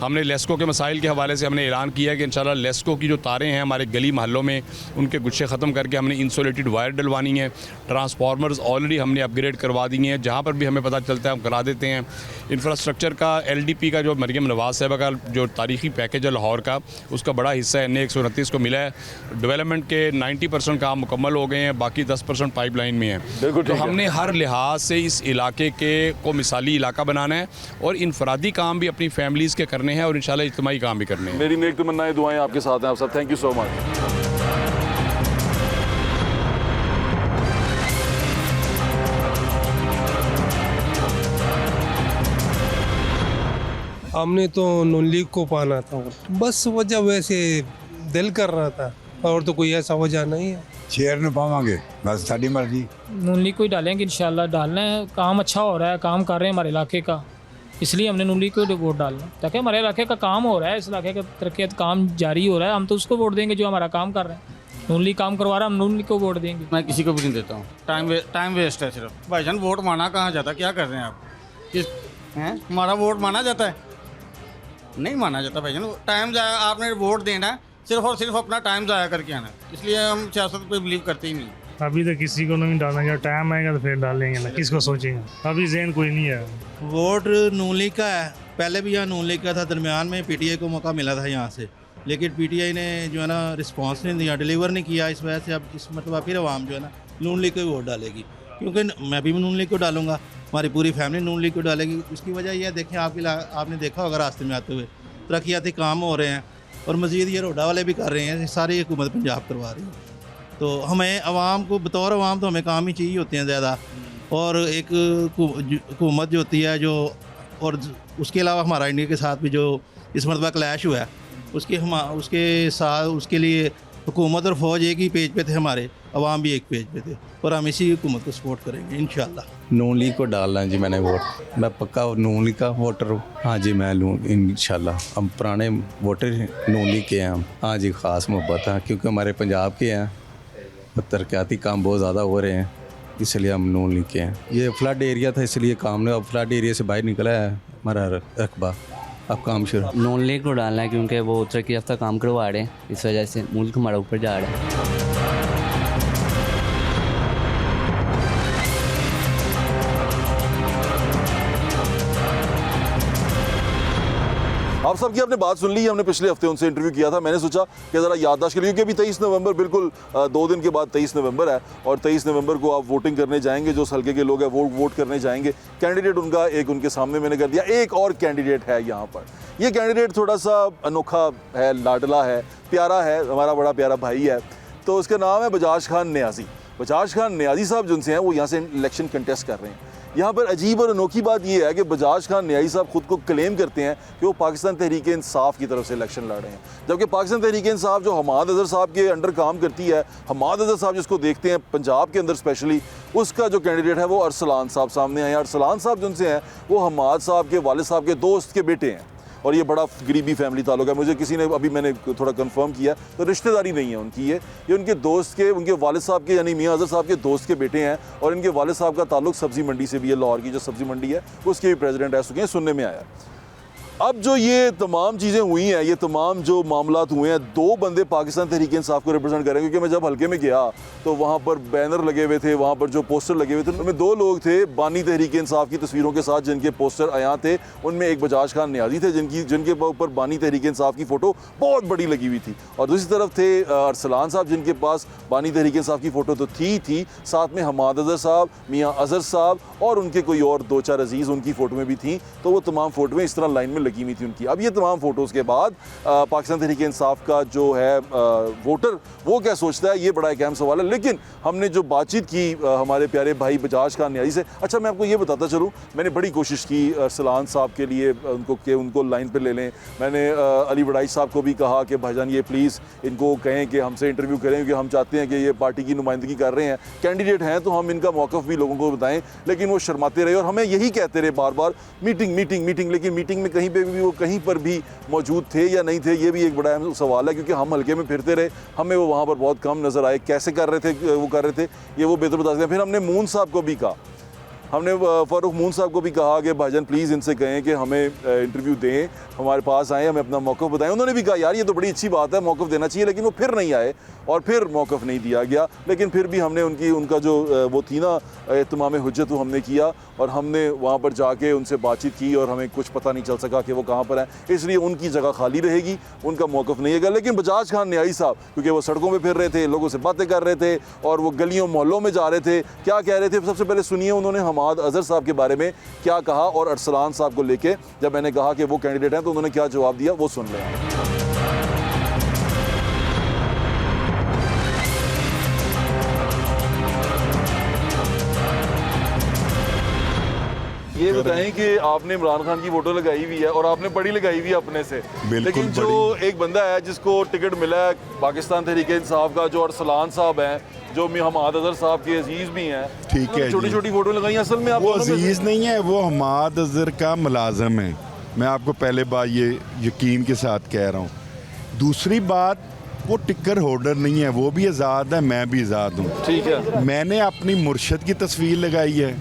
हमने लेस्को के मसाइल के हवाले से हमने ऐलान किया कि इंशाल्लाह लेस्को की जो तारें हैं हमारे गली महलों में उनके गुच्छे ख़त्म करके हमने इंसुलेटेड वायर डलवानी है। ट्रांसफार्मर्स ऑलरेडी हमने अपग्रेड करवा दिए हैं, जहाँ पर भी हमें पता चलता है हम करा देते हैं। इंफ्रास्ट्रक्चर का LDP का जो मरियम नवाज़ साहब का जो तारीख़ी पैकेज है लाहौर का, उसका बड़ा हिस्सा NA 129 को मिला है। डेवलपमेंट के 90% काम मुकम्मल हो गए हैं, बाकी 10% पाइपलाइन में है। तो हमने हर लिहाज से इस इलाके के को मिसाली इलाका बनाना है और इनफरादी काम भी अपनी फैमिलीज़ के करने हैं और इंशाल्लाह इज्तिमाई काम भी करने हैं। मेरी नेक तमन्नाएं दुआएं आपके साथ हैं आप सब। Thank you so much. हमने तो नून लीग को पाना था, बस वजह वैसे दिल कर रहा था और तो कोई ऐसा वजह नहीं है। शेर न पावांगे, बस साड़ी मर्जी। नून लीग को ही डालेंगे इंशाल्लाह। डालना है, काम अच्छा हो रहा है, काम कर रहे हैं हमारे इलाके का, इसलिए हमने नून लीग को वोट डालना है ताकि हमारे इलाके का काम हो रहा है, इस इलाके का तरक्यात काम जारी हो रहा है, हम तो उसको वोट देंगे जो हमारा काम कर रहे हैं। नून लीग काम करवा रहा है, हम नून लीग को वोट देंगे। मैं किसी को भी नहीं देता हूँ, टाइम वेस्ट है सिर्फ। भाईजान वोट माना कहाँ जाता, क्या कर रहे हैं आप? किस हैं हमारा वोट माना जाता है? नहीं माना जाता भाईजान। टाइम जाया, आपने वोट देना है, सिर्फ और सिर्फ अपना टाइम ज़ाया करके आना है, इसलिए हम सियासत पे बिलीव करते ही नहीं। अभी तो किसी को नहीं डालना, जब टाइम आएगा तो फिर डालेंगे ना, किसको सोचेंगे, अभी ज़हन कोई नहीं है। वोट नून लीग का है, पहले भी यहाँ नून लीग का था, दरमियान में PTI को मौका मिला था यहाँ से, लेकिन पीटीआई ने जो है ना रिस्पांस नहीं दिया, डिलीवर नहीं किया। इस वजह से अब इस मरतबा फिर आवाम जो है ना नून लीग को ही वोट डालेगी, क्योंकि मैं भी नून लीग को डालूंगा, हमारी पूरी फैमिली नून लीग को डालेगी। उसकी वजह यह है, देखें आपने देखा होगा रास्ते में आते हुए तरक्याती काम हो रहे हैं और मज़ीद ये रोडा वाले भी कर रहे हैं, सारी हुकूमत पंजाब करवा रही है। तो हमें आवाम को बतौर आवाम तो हमें काम ही चाहिए होते हैं ज़्यादा, और एक हुकूमत जो होती है जो, और उसके अलावा हमारा इंडिया के साथ भी जो इस मरतबा क्लैश हुआ है उसके साथ, उसके लिए हुकूमत और फ़ौज एक ही पेज पे थे, हमारे अवाम भी एक पेज पे थे, और हम इसी हुकूमत को सपोर्ट करेंगे इंशाल्लाह। नून लीग को डालना है जी मैंने वोट, मैं पक्का नून लीग का वोटर हूँ। हाँ जी मैं लूँ इंशाल्लाह, हम पुराने वोटर नून लीग के हैं हम। हाँ जी ख़ास मोहब्बत है क्योंकि हमारे पंजाब के हैं, तरक्याती काम बहुत ज़्यादा हो रहे हैं, इसलिए हम नून लीग के हैं। ये फ्लड एरिया था इसलिए काम नहीं, अब फ्लड एरिया से बाहर निकला है हमारा रकबा, अब काम शुरू। नून लीग को डालना है क्योंकि वो तरक्की याफ्ता काम करवा रहे हैं, इस वजह से मुल्क हमारा ऊपर जा रहा है। आप सबकी आपने बात सुन ली, हमने पिछले हफ्ते उनसे इंटरव्यू किया था। मैंने सोचा कि ज़रा याददाश्त के लिए, क्योंकि अभी 23 नवंबर बिल्कुल 2 दिन के बाद 23 नवंबर है, और 23 नवंबर को आप वोटिंग करने जाएंगे, जो हल्के के लोग हैं वो वोट करने जाएंगे। कैंडिडेट उनका एक उनके सामने मैंने कर दिया। एक और कैंडिडेट है यहाँ पर, ये कैंडिडेट थोड़ा सा अनोखा है, लाडला है, प्यारा है, हमारा बड़ा प्यारा भाई है। तो उसका नाम है बजाज खान नियाज़ी। बजाज खान नियाज़ी साहब जिनसे हैं वो यहाँ से इलेक्शन कंटेस्ट कर रहे हैं। यहाँ पर अजीब और अनोखी बात यह है कि बजाज खान नियाज़ी साहब खुद को क्लेम करते हैं कि वो पाकिस्तान तहरीक इंसाफ की तरफ से इलेक्शन लड़ रहे हैं, जबकि पाकिस्तान तहरीक इंसाफ जो हमाद अज़हर साहब के अंडर काम करती है, हमाद अज़हर साहब जिसको देखते हैं पंजाब के अंदर स्पेशली, उसका जो कैंडिडेट है वो अरसलान साहब सामने आए। अरसलान साहब जिनसे हैं वो हमाद साहब के वालिद साहब के दोस्त के बेटे हैं, और ये बड़ा गरीबी फैमिली ताल्लुक है। मुझे किसी ने अभी, मैंने थोड़ा कंफर्म किया, तो रिश्तेदारी नहीं है उनकी, ये उनके दोस्त के, उनके वालिद साहब के यानी मियां अज़हर साहब के दोस्त के बेटे हैं, और इनके वालिद साहब का ताल्लुक सब्ज़ी मंडी से भी है। लाहौर की जो सब्ज़ी मंडी है उसके भी प्रेसिडेंट रह चुके हैं, सुनने में आया। अब जो ये तमाम चीज़ें हुई हैं, ये तमाम जो मामलात हुए हैं, 2 बंदे पाकिस्तान तहरीक इंसाफ को रिप्रेजेंट कर रहे हैं। क्योंकि मैं जब हल्के में गया तो वहाँ पर बैनर लगे हुए थे, वहाँ पर जो पोस्टर लगे हुए थे, उनमें 2 लोग थे बानी तहरीक इंसाफ की तस्वीरों के साथ, जिनके पोस्टर आया थे। उनमें एक बजाज खान नियाज़ी थे जिनके ऊपर बानी तहरीक इंसाफ की फ़ोटो बहुत बड़ी लगी हुई थी, और दूसरी तरफ थे अरसलान साहब जिनके पास बानी तहरीक इंसाफ की फ़ोटो तो थी, साथ में हमाद अज़हर साहब, मियाँ अज़हर साहब और उनके कोई और 2-4 अजीज़ उनकी फ़ोटो में भी थी। तो वो तमाम फ़ोटोएँ इस तरह लाइन में लगी हुई थी उनकी। अब ये तमाम फ़ोटोज़ के बाद पाकिस्तान तहरीक इंसाफ का जो है वोटर वो क्या सोचता है, ये बड़ा एक अहम सवाल है। लेकिन हमने जो बातचीत की हमारे प्यारे भाई बजाज खान नियाज़ी से, अच्छा मैं आपको ये बताता चलूँ, मैंने बड़ी कोशिश की अरसलान साहब के लिए उनको लाइन पर ले लें। मैंने अली वड़ाई साहब को भी कहा कि भाईजान ये प्लीज़ इनको कहें कि हमसे इंटरव्यू करें, क्योंकि हम चाहते हैं कि ये पार्टी की नुमाइंदगी कर रहे हैं, कैंडिडेट हैं, तो हम इनका मौक़िफ़ भी लोगों को बताएं। लेकिन वो शर्माते रहे और हमें यही कहते रहे बार बार, मीटिंग मीटिंग मीटिंग। लेकिन मीटिंग में कहीं पर भी वो कहीं पर भी मौजूद थे या नहीं थे, ये भी एक बड़ा अहम सवाल है, क्योंकि हम हल्के में फिरते रहे, हमें वो वहाँ पर बहुत कम नज़र आए। कैसे कर रहे थे वो कर रहे थे ये वो बेहतर बता सकते हैं। फिर हमने मून साहब को भी कहा, हमने फ़ारूक मून साहब को भी कहा कि भाईजान प्लीज़ इनसे कहें कि हमें इंटरव्यू दें, हमारे पास आएँ, हमें अपना मौक़िफ़ बताएं। उन्होंने भी कहा यार ये तो बड़ी अच्छी बात है, मौक़िफ़ देना चाहिए, लेकिन वो फिर नहीं आए और फिर मौक़िफ़ नहीं दिया गया। लेकिन फिर भी हमने उनका जो वो थी ना इत्माम हुज्जत, वो हमने किया और हमने वहाँ पर जाके उनसे बातचीत की और हमें कुछ पता नहीं चल सका कि वो कहाँ पर हैं, इसलिए उनकी जगह खाली रहेगी, उनका मौक़िफ़ नहीं है। लेकिन बजाज खान नियाज़ी साहब, क्योंकि वो सड़कों में फिर रहे थे, लोगों से बातें कर रहे थे और वो गलियों मोहल्लों में जा रहे थे, क्या कह रहे थे सबसे पहले सुनिए उन्होंने हमाद अज़हर साहब के बारे में क्या कहा, और अरसलान साहब को लेके जब मैंने कहा कि वो कैंडिडेट हैं तो उन्होंने क्या जवाब दिया, वो सुन लें। ये बताएं कि आपने इमरान खान की फोटो लगाई हुई है और आपने बड़ी लगाई हुई है अपने से, लेकिन जो एक बंदा है जिसको टिकट मिला है पाकिस्तान तहरीक इंसाफ का, जो अरसलान साहब हैं, जो हमाद अज़हर साहब के अजीज़ भी हैं, ठीक है, छोटी छोटी फोटो लगाई। असल में वो अजीज़ नहीं है, वो हमाद अज़हर का मुलाज़म है। मैं आपको पहले बात ये यकीन के साथ कह रहा हूँ। दूसरी बात, वो टिकट होल्डर नहीं है, वो भी आज़ाद है, मैं भी आज़ाद हूँ, ठीक है। मैंने अपनी मुर्शिद की तस्वीर लगाई है,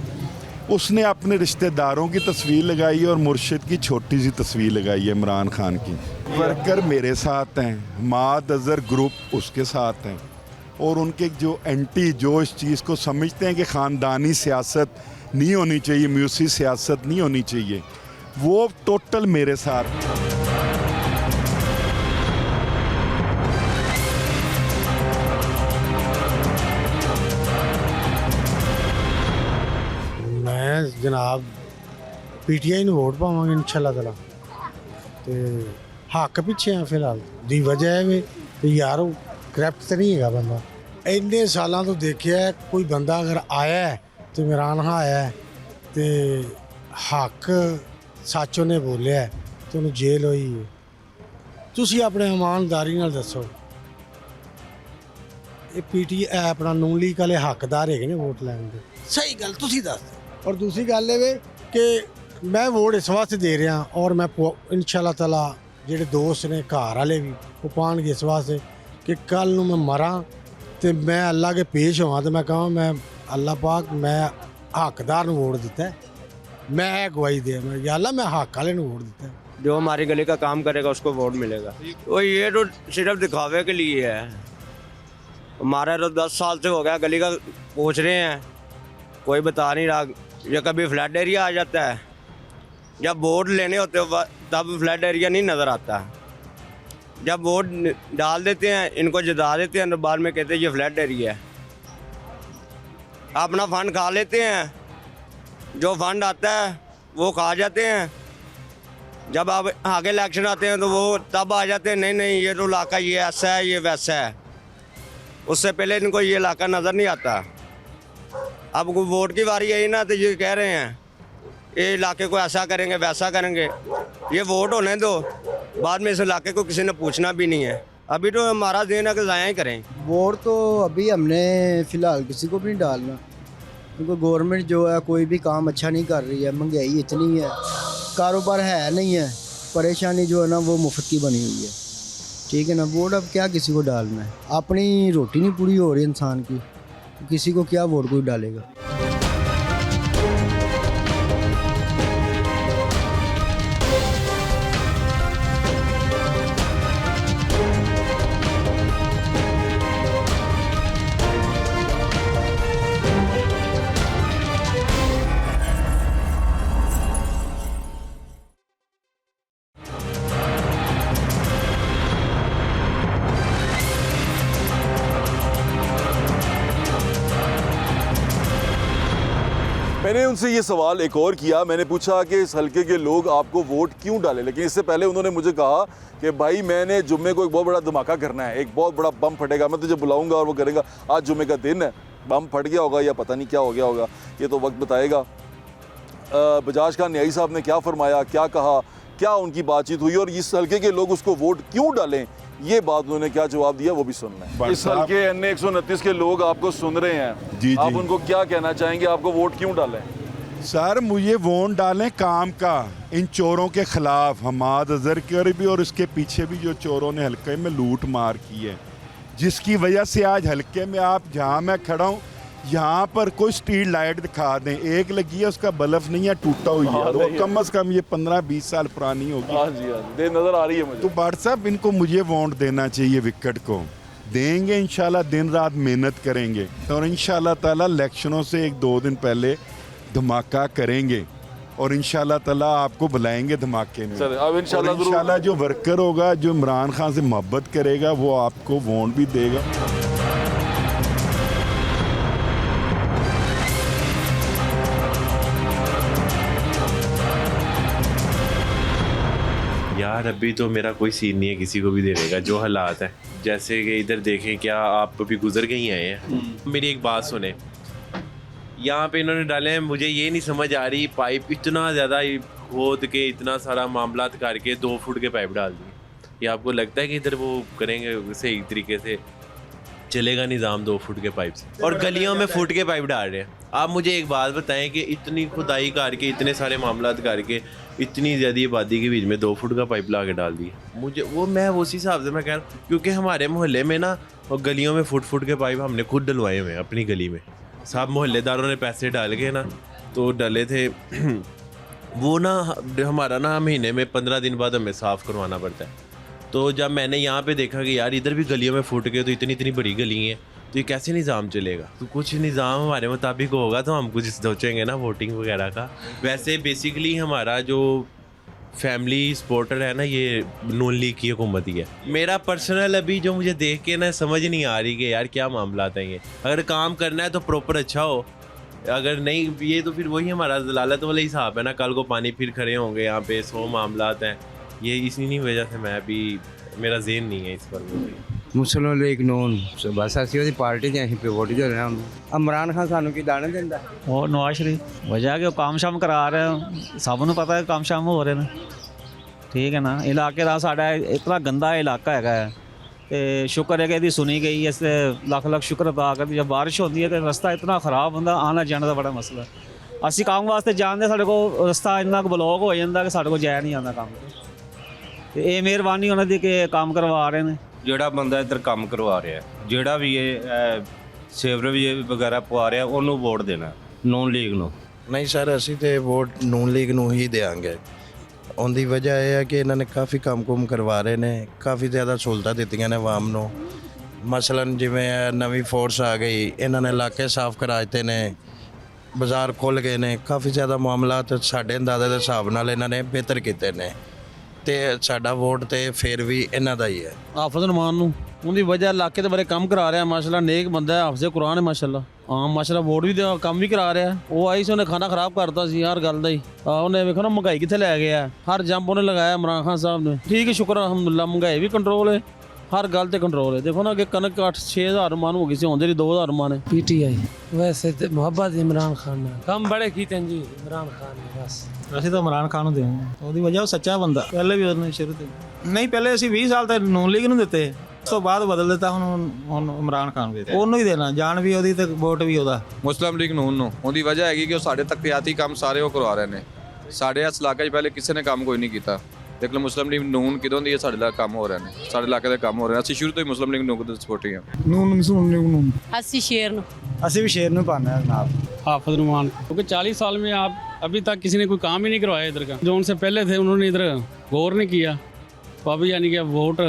उसने अपने रिश्तेदारों की तस्वीर लगाई है और मुर्शिद की छोटी सी तस्वीर लगाई है इमरान खान की। वर्कर मेरे साथ हैं, हमाद अज़हर ग्रुप उसके साथ हैं, और उनके जो एंटी जो इस चीज़ को समझते हैं कि ख़ानदानी सियासत नहीं होनी चाहिए, म्यूसी सियासत नहीं होनी चाहिए, वो टोटल मेरे साथ। मैं जनाब PTI ਨੂੰ ਵੋਟ ਪਾਵਾਂਗੇ ਇਨਸ਼ਾਅੱਲਾ ਤਾਲਾ ਤੇ ਹੱਕ ਪਿੱਛੇ ਆ ਫਿਲਹਾਲ ਦੀ ਵਜ੍ਹਾ ਹੈ ਵੀ ਯਾਰ ਉਹ ਕਰਪਟ ਤਾਂ ਨਹੀਂ ਹੈਗਾ ਬੰਦਾ ਇੰਨੇ ਸਾਲਾਂ ਤੋਂ ਦੇਖਿਆ ਕੋਈ ਬੰਦਾ ਅਗਰ ਆਇਆ ਤੇ ਇਮਰਾਨ ਖਾਨ ਆਇਆ ਤੇ ਹੱਕ ਸੱਚ ਉਹਨੇ ਬੋਲਿਆ ਤੇ ਉਹਨੂੰ ਜੇਲ੍ਹ ਹੋਈ ਹੈ ਤੁਸੀਂ ਆਪਣੇ ਇਮਾਨਦਾਰੀ ਨਾਲ ਦੱਸੋ ਇਹ PTI ਆਪਣਾ ਨੂਨ ਲੀਗ ਵਾਲੇ ਹੱਕਦਾਰ ਹੈਗੇ ਨੇ ਵੋਟ ਲੈਣ ਦੇ ਸਹੀ ਗੱਲ ਤੁਸੀਂ ਦੱਸ ਔਰ ਦੂਸਰੀ ਗੱਲ ਇਹ ਵੇ ਕਿ ਮੈਂ ਵੋਟ ਇਸ ਵਾਸਤੇ ਦੇ ਰਿਹਾ ਔਰ ਮੈਂ ਇਨਸ਼ਾਅੱਲਾ ਤਾਲਾ ਜਿਹੜੇ ਦੋਸਤ ਨੇ ਘਰ ਵਾਲੇ ਵੀ ਉਹ ਪਾਉਣਗੇ ਇਸ ਵਾਸਤੇ ਕਿ ਕੱਲ ਨੂੰ ਮੈਂ ਮਰਾਂ ਤੇ ਮੈਂ ਅੱਲਾ ਕੇ ਪੇਸ਼ ਹੋਵਾਂ ਤੇ ਮੈਂ ਕਹਾਂ ਮੈਂ ਅੱਲਾ ਪਾਕ मैं हकदार ਨੂੰ वोट ਦਿੱਤਾ मैं गवाही दे मैं या अल्लाह मैं हक वाले ਨੂੰ वोट ਦਿੱਤਾ जो हमारी गली का काम करेगा उसको वोट मिलेगा वो ये तो सिर्फ दिखावे के लिए है हमारा तो 10 साल से हो गया गली का पूछ रहे हैं कोई बता नहीं रहा ये कभी फ्लड एरिया आ जाता है जब वोट लेने होते हो तब फ्लड एरिया नहीं नज़र आता जब वोट डाल देते हैं इनको जिता देते हैं तो बाद में कहते हैं ये फ्लड एरिया है अपना फंड खा लेते हैं जो फंड आता है वो खा जाते हैं जब आप आगे इलेक्शन आते हैं तो वो तब आ जाते हैं नहीं ये तो इलाका ये ऐसा है ये वैसा है उससे पहले इनको ये इलाका नज़र नहीं आता अब वोट की बारी आई ना तो ये कह रहे हैं ये इलाके को ऐसा करेंगे वैसा करेंगे ये वोट होने दो बाद में इस इलाके को किसी ने पूछना भी नहीं है अभी तो हमारा दिन है कि ज़ाया ही करें वोट तो अभी हमने फ़िलहाल किसी को भी नहीं डालना क्योंकि गवर्नमेंट जो है कोई भी काम अच्छा नहीं कर रही है महंगाई इतनी है कारोबार है नहीं है परेशानी जो है ना वो मुफ्त की बनी हुई है ठीक है ना वोट अब क्या किसी को डालना है अपनी रोटी नहीं पूरी हो रही इंसान की किसी को क्या वोट कोई डालेगा मैंने उनसे ये सवाल एक और किया मैंने पूछा कि इस हलके के लोग आपको वोट क्यों डालें लेकिन इससे पहले उन्होंने मुझे कहा कि भाई मैंने जुम्मे को एक बहुत बड़ा धमाका करना है एक बहुत बड़ा बम फटेगा मैं तुझे बुलाऊंगा और वो करेगा आज जुम्मे का दिन है बम फट गया होगा या पता नहीं क्या हो गया होगा ये तो वक्त बताएगा बजाज खान न्याई साहब ने क्या फरमाया क्या कहा क्या उनकी बातचीत हुई और इस हलके के लोग उसको वोट क्यों डालें ये बात उन्होंने क्या जवाब दिया वो भी सुनना है इस हल्के NA 129 के लोग आपको सुन रहे हैं जी आप उनको क्या कहना चाहेंगे आपको वोट क्यों डालें सर मुझे वोट डालें काम का इन चोरों के खिलाफ हमाद अजहर के भी और इसके पीछे भी जो चोरों ने हल्के में लूट मार की है जिसकी वजह से आज हल्के में आप जहाँ मैं खड़ा हूँ यहाँ पर कोई स्ट्रीट लाइट दिखा दें एक लगी है उसका बल्ब नहीं है टूटा हुई है वो कम से कम ये 15-20 साल पुरानी होगी हाँ जी नजर आ रही है मुझे तो भाट साहब इनको मुझे वोट देना चाहिए विकेट को देंगे इंशाल्लाह दिन रात मेहनत करेंगे और इंशाल्लाह ताला इलेक्शनों से 1-2 दिन पहले धमाका करेंगे और इंशाल्लाह ताला आपको बुलाएंगे धमाके में अब इंशाल्लाह जो वर्कर होगा जो इमरान खान से मोहब्बत करेगा वो आपको वोट भी देगा यार अभी तो मेरा कोई सीन नहीं है किसी को भी देने का जो हालात है जैसे कि इधर देखें क्या आप अभी गुजर के ही आए हैं मेरी एक बात सुने यहाँ पे इन्होंने डाले हैं मुझे ये नहीं समझ आ रही पाइप इतना ज़्यादा खोद के इतना सारा मामला करके 2 फुट के पाइप डाल दिए ये आपको लगता है कि इधर वो करेंगे सही तरीके से चलेगा निज़ाम 2 फुट के पाइप से और गलियों में फुट के पाइप डाल रहे हैं आप मुझे एक बात बताएं कि इतनी खुदाई करके इतने सारे मामला करके इतनी ज़्यादा आबादी के बीच में 2 फुट का पाइप ला के डाल दिए मुझे वो मैं उसी हिसाब से मैं कह रहा हूँ क्योंकि हमारे मोहल्ले में ना और गलियों में फुट के पाइप हमने खुद डलवाए हुए हैं अपनी गली में सब मोहल्लेदारों ने पैसे डाल के ना तो डले थे वो ना हमारा ना महीने में 15 दिन बाद हमें साफ़ करवाना पड़ता है तो जब मैंने यहाँ पे देखा कि यार इधर भी गलियों में फुट गए तो इतनी बड़ी गली हैं तो ये कैसे निज़ाम चलेगा तो कुछ निज़ाम हमारे मुताबिक होगा तो हम कुछ सोचेंगे ना वोटिंग वगैरह का वैसे बेसिकली हमारा जो फैमिली सपोर्टर है ना ये नून लीग की हुकूमत ही है मेरा पर्सनल अभी जो मुझे देख के ना समझ नहीं आ रही कि यार क्या मामला है ये अगर काम करना है तो प्रॉपर अच्छा हो अगर नहीं ये तो फिर वही हमारा जलालत वाला हिसाब है ना, कल को पानी फिर खड़े होंगे यहाँ पे, 100 मामलात हैं। ये इसी वजह से मैं भी, मेरा ज़हन नहीं है इस पर। मुस्लिम लीग नून बस ਅਸੀਂ ਉਹਦੀ ਪਾਰਟੀ ਦੇ ਅਸੀਂ ਵੋਟ ਦੇ ਰਹੇ ਹਾਂ। ਇਮਰਾਨ ਖਾਨ ਸਾਨੂੰ ਕੀ ਦਾਣੇ ਦਿੰਦਾ? ਉਹ ਨਵਾਜ਼ ਸ਼ਰੀਫ ਵਜ੍ਹਾ ਕਿ ਉਹ ਕੰਮ ਸ਼ਾਮ ਕਰਾ ਰਹੇ, ਸਭ ਨੂੰ ਪਤਾ ਹੈ ਕੰਮ ਸ਼ਾਮ ਹੋ ਰਹੇ ਨੇ, ਠੀਕ ਹੈ ਨਾ। ਇਲਾਕੇ ਦਾ ਸਾਡਾ ਇਤਨਾ ਗੰਦਾ ਇਲਾਕਾ ਹੈਗਾ ਹੈ ਤੇ ਸ਼ੁਕਰ ਹੈ ਕਿ ਇਹਦੀ ਸੁਣੀ ਗਈ। ਇਸ ਲੱਖ ਲੱਖ ਸ਼ੁਕਰ ਅਦਾ ਕਰਦੇ। ਜਦ ਬਾਰਿਸ਼ ਹੁੰਦੀ ਹੈ ਤੇ ਰਸਤਾ ਇਤਨਾ ਖਰਾਬ ਹੁੰਦਾ, ਆਉਣਾ ਜਾਣਾ ਦਾ ਬੜਾ ਮਸਲਾ। ਅਸੀਂ ਕੰਮ ਵਾਸਤੇ ਜਾਂਦੇ, ਸਾਡੇ ਕੋਲ ਰਸਤਾ ਇੰਨਾ ਕੁ ਬਲੌਕ ਹੋ ਜਾਂਦਾ ਕਿ ਸਾਡੇ ਕੋਲ ਜਾਇਆ ਨਹੀਂ ਜਾਂਦਾ ਕੰਮ ਤੇ ਇਹ ਮਿਹਰਬਾਨੀ ਉਹਨਾਂ ਦੀ ਕਿ ਕੰਮ ਕਰਵਾ ਰਹੇ ਨੇ। ਜਿਹੜਾ ਬੰਦਾ ਇੱਧਰ ਕੰਮ ਕਰਵਾ ਰਿਹਾ, ਜਿਹੜਾ ਵੀ ਇਹ ਸੇਵਰੇਜ ਵਗੈਰਾ ਪਵਾ ਰਿਹਾ, ਉਹਨੂੰ ਵੋਟ ਦੇਣਾ, ਨੂਨ ਲੀਗ ਨੂੰ। ਨਹੀਂ ਸਰ, ਅਸੀਂ ਤੇ ਵੋਟ ਨੂਨ ਲੀਗ ਨੂੰ ਹੀ ਦੇਵਾਂਗੇ। ਉਹਦੀ ਵਜ੍ਹਾ ਇਹ ਹੈ ਕਿ ਇਹਨਾਂ ਨੇ ਕਾਫੀ ਕੰਮ ਕਰਵਾ ਰਹੇ ਨੇ, ਕਾਫੀ ਜ਼ਿਆਦਾ ਸਹੂਲਤਾਂ ਦਿੱਤੀਆਂ ਨੇ ਆਵਾਮ ਨੂੰ। ਮਸਲਨ ਜਿਵੇਂ ਨਵੀਂ ਫੋਰਸ ਆ ਗਈ, ਇਹਨਾਂ ਨੇ ਇਲਾਕੇ ਸਾਫ਼ ਕਰਾ ਦਿੱਤੇ ਨੇ, ਬਾਜ਼ਾਰ ਖੁੱਲ੍ਹ ਗਏ ਨੇ, ਕਾਫੀ ਜ਼ਿਆਦਾ ਮਾਮਲਾਤ ਸਾਡੇ ਅੰਦਾਜ਼ੇ ਦੇ ਹਿਸਾਬ ਨਾਲ ਇਹਨਾਂ ਨੇ ਬਿਹਤਰ ਕੀਤੇ ਨੇ ਤੇ ਸਾਡਾ ਵੋਟ ਤੇ ਫਿਰ ਵੀ ਇਹਨਾਂ ਦਾ ਹੀ ਹੈ। ਹਾਫਿਜ਼ ਰਮਾਨ ਨੂੰ ਉਹਦੀ ਵਜ੍ਹਾ ਇਲਾਕੇ ਦੇ ਬਾਰੇ ਕੰਮ ਕਰਾ ਰਿਹਾ, ਮਾਸ਼ਾਅੱਲਾ ਨੇਕ ਬੰਦਾ ਹੈ, ਹਾਫਿਜ਼ ਕੁਰਾਨ ਹੈ ਮਾਸ਼ਾਅੱਲਾ। ਹਾਂ ਮਾਸ਼ਾਅੱਲਾ ਵੋਟ ਵੀ ਕੰਮ ਵੀ ਕਰਾ ਰਿਹਾ। ਉਹ ਆਈ ਸੀ, ਉਹਨੇ ਖਾਣਾ ਖਰਾਬ ਕਰਤਾ ਸੀ ਹਰ ਗੱਲ ਦਾ ਹੀ। ਉਹਨੇ ਵੇਖੋ ਨਾ ਮਹਿੰਗਾਈ ਕਿੱਥੇ ਲੈ ਗਿਆ, ਹਰ ਜੰਪ ਉਹਨੇ ਲਗਾਇਆ ਇਮਰਾਨ ਖਾਨ ਸਾਹਿਬ ਨੇ। ਠੀਕ ਹੈ, ਸ਼ੁਕਰ ਅਲਹਮਦੁਲਿਲਾ, ਮਹਿੰਗਾਈ ਵੀ ਕੰਟਰੋਲ ਹੈ, ਹਰ ਗੱਲ ਤੇ ਕੰਟਰੋਲ ਹੈ। ਦੇਖੋ ਨਾ ਕਿ ਕਣਕ 6,000 ਮਨ ਹੋ ਗਈ ਸੀ, ਹੁੰਦੇ 2,000 ਮਨ ਹੈ। PTI ਵੈਸੇ ਤੇ ਮੁਹੱਬਤ ਇਮਰਾਨ ਖਾਨ ਨਾਲ ਕੰਮ ਬੜੇ ਕੀਤੇ ਜੀ ਇਮਰਾਨ ਖਾਨ ਨੇ। ਬਸ ਅਸੀਂ ਤਾਂ ਇਮਰਾਨ ਖਾਨ ਨੂੰ ਦੇਵਾਂਗੇ, ਉਹਦੀ ਵਜ੍ਹਾ ਉਹ ਸੱਚਾ ਬੰਦਾ। ਪਹਿਲੇ ਵੀ ਉਹਨੇ ਸ਼ੁਰੂ ਤੋਂ ਨਹੀਂ, ਪਹਿਲੇ ਅਸੀਂ 20 ਸਾਲ ਤੱਕ ਨੂਨ ਲੀਗ ਨੂੰ ਦਿੱਤੇ, ਉਸ ਤੋਂ ਬਾਅਦ ਬਦਲ ਦਿੱਤਾ। ਹੁਣ ਇਮਰਾਨ ਖਾਨ ਵੀ ਉਹਨੂੰ ਹੀ ਦੇਣਾ, ਜਾਨ ਵੀ ਉਹਦੀ ਤੇ ਵੋਟ ਵੀ ਉਹਦਾ। ਮੁਸਲਿਮ ਲੀਗ ਨੂਨ ਨੂੰ ਉਹਦੀ ਵਜ੍ਹਾ ਹੈਗੀ ਕਿ ਉਹ ਸਾਡੇ ਤਕਿਆਤੀ ਕੰਮ ਸਾਰੇ ਉਹ ਕਰਵਾ ਰਹੇ ਨੇ। ਸਾਡੇ ਇਸ ਇਲਾਕੇ 'ਚ ਪਹਿਲੇ ਕਿਸੇ ਨੇ ਕੰਮ ਕੋਈ ਨਹੀਂ ਕੀਤਾ। ਦੇਖ ਲਓ ਮੁਸਲਿਮ ਲੀਗ ਨੂਨ ਕਿਦੋਂ ਦੀ ਸਾਡੇ ਇਲਾਕੇ ਕੰਮ ਹੋ ਰਹੇ ਨੇ, ਸਾਡੇ ਇਲਾਕੇ ਦੇ ਕੰਮ ਹੋ ਰਹੇ ਨੇ। ਅਸੀਂ ਸ਼ੁਰੂ ਤੋਂ ਹੀ ਮੁਸਲਿਮ ਲੀਗ ਨੂਨ ਦੇ ਸਪੋਰਟੀ ਹਾਂ। ਨੂਨ ਲੀਗ ਨੂਨ ਅਸੀਂ ਸ਼ੇਰ ਨੂੰ, ਅਸੀਂ भी शेर में पाना है जनाब। हाफिज नुमान, क्योंकि 40 साल में आप अभी तक किसी ने कोई काम ही नहीं करवाया इधर का। जो उनसे पहले थे उन्होंने इधर गौर नहीं किया, तो अभी यानी कि वोट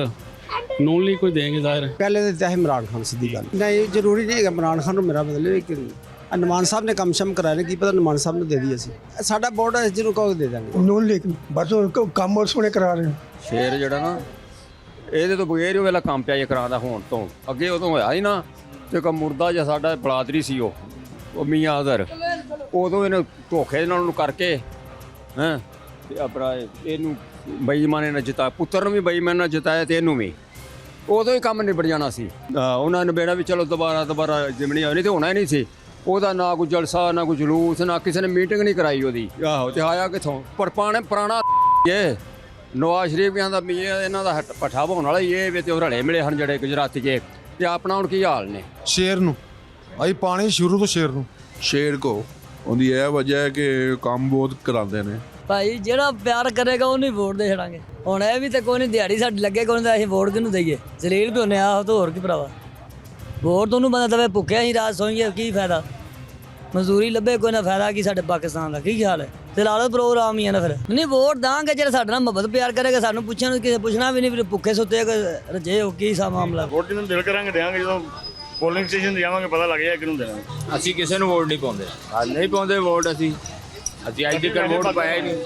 नून लीग को देंगे ज़ाहिर है। ਪਹਿਲੇ ਤਾਂ ਚਾਹੇ ਇਮਰਾਨ ਖਾਨ ਸਿੱਧੀ ਗੱਲ ਨਹੀਂ, ਜ਼ਰੂਰੀ ਨਹੀਂ ਹੈਗਾ ਇਮਰਾਨ ਖਾਨ ਨੂੰ ਮੇਰਾ ਬਦਲੇ। ਲੇਕਿਨ ਨਮਾਨ ਸਾਹਿਬ ਨੇ ਕੰਮ ਸ਼ਮ ਕਰਾਇਆ, ਕੀ ਪਤਾ ਨਮਾਨ ਸਾਹਿਬ ਨੂੰ ਦੇ ਦੀ। ਅਸੀਂ ਸਾਡਾ ਵੋਟ ਜਿਹਨੂੰ ਕਹੋ ਦੇ ਦਾਂਗੇ ਨੂਨ ਲੀਗ ਬਸ ਕੰਮ ਹੋਰ ਸੋਹਣੇ ਕਰਾ ਰਹੇ। ਸ਼ੇਰ ਜਿਹੜਾ ਨਾ, ਇਹਦੇ ਤੋਂ ਬਗੈਰ ਹੀ ਵੇਲਾ ਕੰਮ ਪਿਆ ਜੇ ਕਰਾਉਂਦਾ ਹੋਣ ਤੋਂ ਅੱਗੇ, ਉਦੋਂ ਹੋਇਆ ਹੀ ਨਾ। ਤੇ ਇੱਕ ਮੁਰਦਾ ਜਿਹਾ ਸਾਡਾ ਬਲਾਦਰੀ ਸੀ ਉਹ ਮੀਆਂ ਅਜ਼ਰ, ਉਦੋਂ ਇਹਨੇ ਧੋਖੇ ਨਾਲ ਉਹਨੂੰ ਕਰਕੇ ਹੈਂ ਤੇ ਆਪਣਾ ਇਹਨੂੰ ਬੇਈਮਾਨੇ ਨਾਲ ਜਿਤਾਇਆ, ਪੁੱਤਰ ਨੂੰ ਵੀ ਬੇਈਮਾਨੇ ਨਾਲ ਜਿਤਾਇਆ ਤੇ ਇਹਨੂੰ ਵੀ। ਉਦੋਂ ਹੀ ਕੰਮ ਨਿਬੜ ਜਾਣਾ ਸੀ। ਉਹਨਾਂ ਨੇ ਬੇੜਾ ਵੀ ਚਲੋ ਦੁਬਾਰਾ ਜਿਮਣੀ ਹੋਣੀ ਤੇ ਹੋਣਾ ਹੀ ਨਹੀਂ ਸੀ। ਉਹਦਾ ਨਾ ਕੋਈ ਜਲਸਾ, ਨਾ ਕੋਈ ਜਲੂਸ, ਨਾ ਕਿਸੇ ਨੇ ਮੀਟਿੰਗ ਨਹੀਂ ਕਰਾਈ ਉਹਦੀ। ਆਹੋ ਤੇ ਆਇਆ ਕਿੱਥੋਂ? ਪਰ ਪੁਰਾਣਾ ਇਹ ਨਵਾਜ਼ ਸ਼ਰੀਫ ਕਹਿੰਦਾ ਵੀ ਇਹਨਾਂ ਦਾ ਪੱਠਾ ਪਾਉਣ ਵਾਲਾ ਹੀ ਇਹ ਵੀ ਤੇ ਉਹ ਰਲੇ ਮਿਲੇ ਹਨ ਜਿਹੜੇ ਗੁਜਰਾਤੀ ਕੇ। ਤੇ ਆਪਣਾ ਹੁਣ ਕੀ ਹਾਲ ਨੇ? ਸ਼ੇਰ ਨੂੰ ਅਸੀਂ ਪਾਣੀ ਸ਼ੁਰੂ ਤੋਂ ਸ਼ੇਰ ਨੂੰ। ਸ਼ੇਰ ਕੋ ਉਹਦੀ ਇਹ ਵਜ੍ਹਾ ਹੈ ਕਿ ਕੰਮ ਬਹੁਤ ਕਰਾਉਂਦੇ ਨੇ। ਭਾਈ ਜਿਹੜਾ ਪਿਆਰ ਕਰੇਗਾ ਉਹਨੂੰ ਵੋਟ ਦੇ ਛੜਾਂਗੇ। ਹੁਣ ਇਹ ਵੀ ਤਾਂ ਕੋਈ ਨਹੀਂ, ਦਿਹਾੜੀ ਸਾਡੀ ਲੱਗੇ ਕੋਈ ਨਹੀਂ, ਅਸੀਂ ਵੋਟ ਕਿਹਨੂੰ ਦਈਏ? ਜ਼ਲੀਲ ਵੀ ਹੁੰਦੇ ਆ, ਤਾਂ ਹੋਰ ਕੀ ਭਰਾਵਾ। ਵੋਟ ਤੋਂ ਉਹਨੂੰ ਬੰਦਾ ਦਵੇ, ਭੁੱਖਿਆ ਹੀ ਰਾਤ ਸੋਈਏ, ਕੀ ਫਾਇਦਾ? ਮਜ਼ਦੂਰੀ ਲੱਭੇ ਕੋਈ ਨਾ ਫਾਇਦਾ ਕੀ ਸਾਡੇ ਪਾਕਿਸਤਾਨ ਦਾ? ਕੀ ਖਿਆਲ ਹੈ? ਤੇ ਲਾ ਲਓ ਪ੍ਰੋਗਰਾਮ ਹੀ ਹੈ ਨਾ ਫਿਰ। ਨਹੀਂ ਵੋਟ ਦਾਂਗੇ ਜਿਹੜਾ ਸਾਡੇ ਨਾਲ ਮੁਹੱਬਤ ਪਿਆਰ ਕਰੇਗਾ, ਸਾਨੂੰ ਪੁੱਛਣ ਕਿਸੇ ਪੁੱਛਣਾ ਵੀ ਨਹੀਂ ਵੀ ਭੁੱਖੇ ਸੁੱਤੇ ਰਜੇ ਹੋ, ਕੀ ਸਾ ਮਾਮਲਾ? ਵੋਟ ਜਿਹਨੂੰ ਦਿਲ ਕਰਾਂਗੇ ਦੇਵਾਂਗੇ, ਜਦੋਂ ਪੋਲਿੰਗ ਸਟੇਸ਼ਨ ਤੇ ਜਾਵਾਂਗੇ ਪਤਾ ਲੱਗ ਜਾਏਗਾ ਕਿਹਨੂੰ ਦੇਣਾ। ਅਸੀਂ ਕਿਸੇ ਨੂੰ ਵੋਟ ਨਹੀਂ ਪਾਉਂਦੇ, ਨਹੀਂ ਪਾਉਂਦੇ ਵੋਟ। ਅਸੀਂ ਅੱਜ ਤੱਕ ਵੋਟ ਪਾਇਆ ਹੀ ਨਹੀਂ।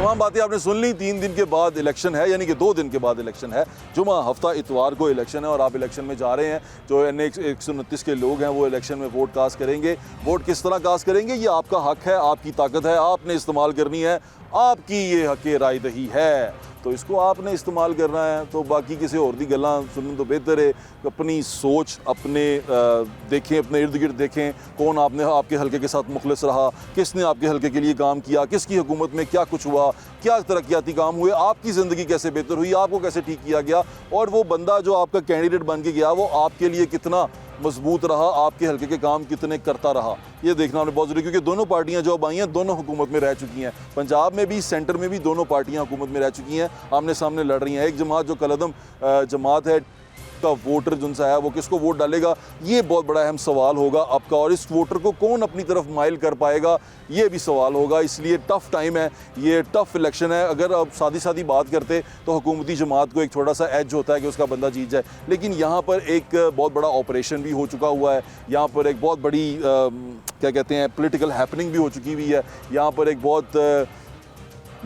तमाम बातें आपने सुन ली। 3 दिन के बाद इलेक्शन है, यानी कि 2 दिन के बाद इलेक्शन है। जुमा हफ्ता इतवार को इलेक्शन है और आप इलेक्शन में जा रहे हैं। जो NA 129 के लोग हैं वो इलेक्शन में वोट कास्ट करेंगे। वोट किस तरह कास्ट करेंगे ये आपका हक है, आपकी ताकत है, आपने इस्तेमाल करनी है। आपकी ये हक राय दही है तो इसको आपने इस्तेमाल करना है। तो बाकी किसी और दी गल्लां सुनने तो बेहतर है अपनी सोच अपने देखें, अपने इर्द गिर्द देखें कौन आपके हल्के के साथ मुखलिस रहा, किसने आपके हल्के के लिए काम किया, किसकी हुकूमत में क्या कुछ हुआ, क्या तरक्याती काम हुए, आपकी ज़िंदगी कैसे बेहतर हुई, आपको कैसे ठीक किया गया और वो बंदा जो आपका कैंडिडेट बन के गया वो आपके लिए कितना मजबूत रहा, आपके हल्के के काम कितने करता रहा, ये देखना हमें बहुत ज़रूरी। क्योंकि दोनों पार्टियां जो अब आई हैं दोनों हुकूमत में रह चुकी हैं। पंजाब में भी सेंटर में भी दोनों पार्टियां हुकूमत में रह चुकी हैं, आमने सामने लड़ रही हैं। एक जमात जो कलअदम जमात है का वोटर जिनसा है वो किसको वोट डालेगा, ये बहुत बड़ा अहम सवाल होगा आपका। और इस वोटर को कौन अपनी तरफ माइल कर पाएगा, ये भी सवाल होगा। इसलिए टफ़ टाइम है, ये टफ़ इलेक्शन है। अगर अब सादी बात करते तो हुकूमती जमात को एक थोड़ा सा एज होता है कि उसका बंदा जीत जाए, लेकिन यहाँ पर एक बहुत बड़ा ऑपरेशन भी हो चुका हुआ है। यहाँ पर एक बहुत बड़ी क्या कहते हैं पॉलिटिकल हैपनिंग भी हो चुकी हुई है। यहाँ पर एक बहुत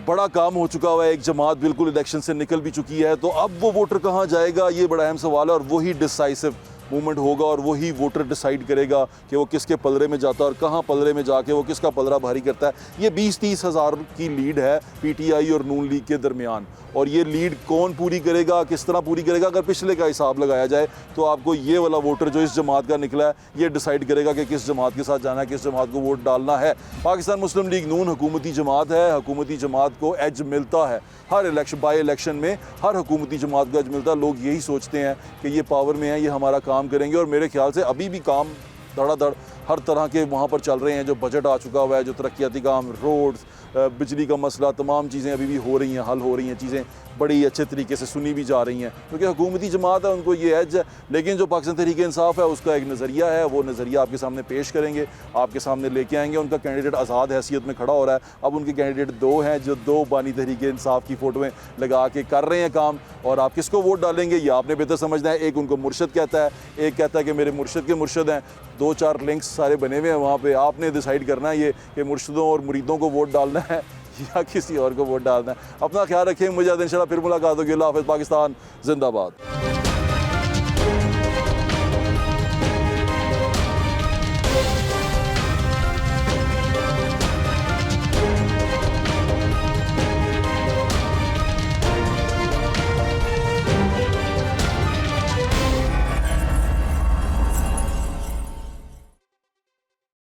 बड़ा काम हो चुका हुआ है, एक जमात बिल्कुल इलेक्शन से निकल भी चुकी है। तो अब वो वोटर कहाँ जाएगा, ये बड़ा अहम सवाल है। और वही डिसाइसिव मूवमेंट होगा और वही वोटर डिसाइड करेगा कि वो किसके पलड़े में जाता है और कहाँ पलड़े में जाके वो किसका पलड़ा भारी करता है। ये 20-30 हज़ार की लीड है पीटीआई और नून लीग के दरमियान, और ये लीड कौन पूरी करेगा, किस तरह पूरी करेगा। अगर पिछले का हिसाब लगाया जाए तो आपको ये वाला वोटर जो इस जमात का निकला है ये डिसाइड करेगा कि किस जमात के साथ जाना है, किस जमात को वोट डालना है। पाकिस्तान मुस्लिम लीग नून हुकूमती जमात है, हुकूमती जमात को एज मिलता है हर बाई इलेक्शन में, हर हुकूमती जमात को एज मिलता है। लोग यही सोचते हैं कि ये पावर में है, ये हमारा काम करेंगे, और मेरे ख्याल से अभी भी काम धड़ाधड़ हर तरह के वहाँ पर चल रहे हैं। जो बजट आ चुका हुआ है, जो तरक्याती काम, रोड्स, बिजली का मसला, तमाम चीज़ें अभी भी हो रही हैं, हल हो रही हैं, चीज़ें बड़ी अच्छे तरीके से सुनी भी जा रही हैं, क्योंकि हुकूमती जमात है, उनको ये एज है। लेकिन जो पाकिस्तान तहरीक इंसाफ है उसका एक नज़रिया है, वो नज़रिया आपके सामने पेश करेंगे, आपके सामने लेके आएंगे। उनका कैंडिडेट आज़ाद हैसियत में खड़ा हो रहा है। अब उनके कैंडिडेट 2 हैं जो 2 बानी तहरीक इंसाफ की फ़ोटोएँ लगा के कर रहे हैं काम, और आप किसको वोट डालेंगे ये आपने बेहतर समझना है। एक उनको मुर्शद कहता है, एक कहता है कि मेरे मुर्शद के मुर्शद हैं। 2-4 लिंक्स सारे बने हुए हैं वहाँ पे। आपने डिसाइड करना है ये कि मुर्शदों और मुरीदों को वोट डालना है या किसी और को वोट डालना है। अपना ख्याल रखें, मुझे इंशाल्लाह फिर मुलाकात होगी। अल्लाह हाफ़िज़। पाकिस्तान जिंदाबाद।